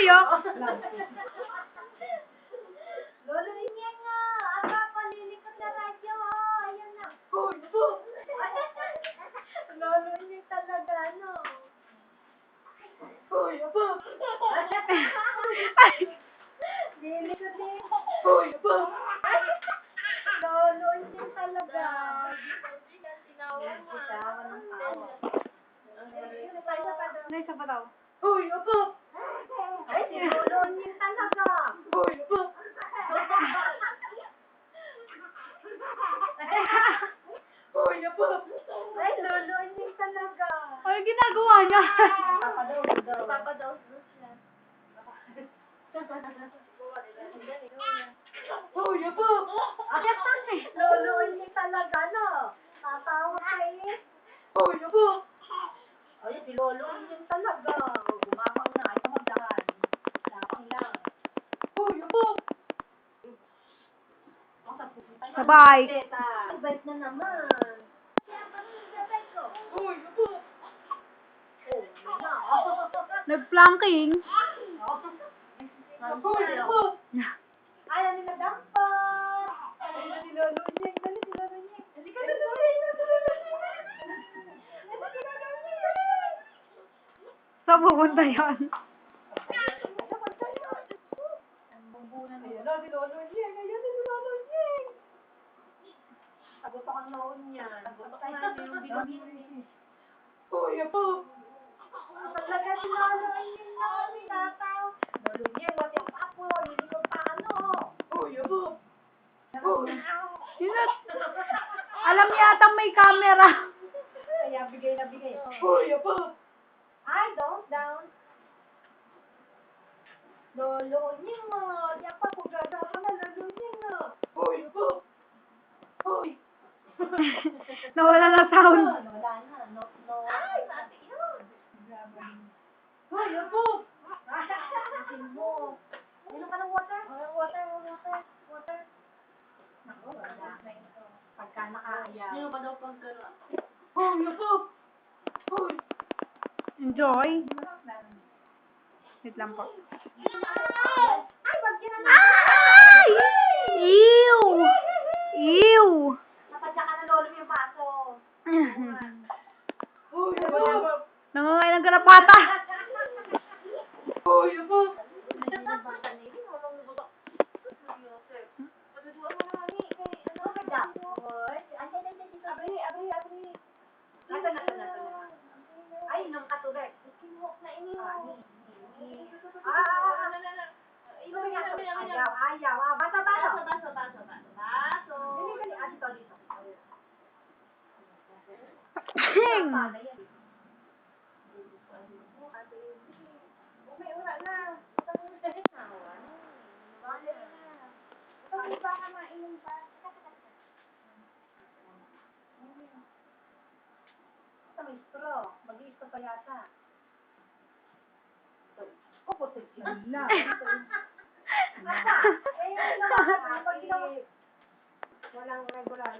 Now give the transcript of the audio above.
umiiyak. Lolo niya nga. Aba, palilikot na radyo. Ayan na. Lolo niya talaga, no? Lilikot din. Lolo niya talaga. Tinawa na. Isa pa daw. Ay, si Lolo niya talaga. Ay, Lolo niya talaga. Ano ginagawa niya? Papadaw siya. Lolo niya talaga, no? Tatawa kayo. Ay, si Lolo niya talaga. Gumamang na. Ito magdahan. Lapang lang. Sabay. Bait na naman. Nag-planking. Ayaw nila dapat. Ayaw na si Lolo niya. Dali si Lolo niya. Dali ka na dali. Saan pupunta yan? Ayan na si Lolo niya. Ayan na si Lolo niya. Sagot ako ng noon niya. Sagot ako na yung binibini. Talaga si Lolo niya. Tataw. Lolo niya. Wati ang papo. Lilikot pa ano. Alam yata may camera. Kaya bigay na bigay. Ay, don't down. Lolo niya nga. Di ako pagkada ka na. Lolo niya nga. Nawala na sound. Wala na. No. Ay, mati yun. Isin mo. Inom ka ng water? Water. Naku, wala. Pagka nakaayaw. Sino pa daw pagkara? Enjoy. Wait lang po. Ay, wag yun na. Ay! Ew! Ew! Napadya ka na lolo yung baso. Nangangay ng karapata. Ay, inom ka tubig. Kinuhok na ini. Ayaw. Baso. Dito. May ura na. Baka mainom pa. Sa may straw. Mag-i-straw pa yata. Putik sila. Walang regular.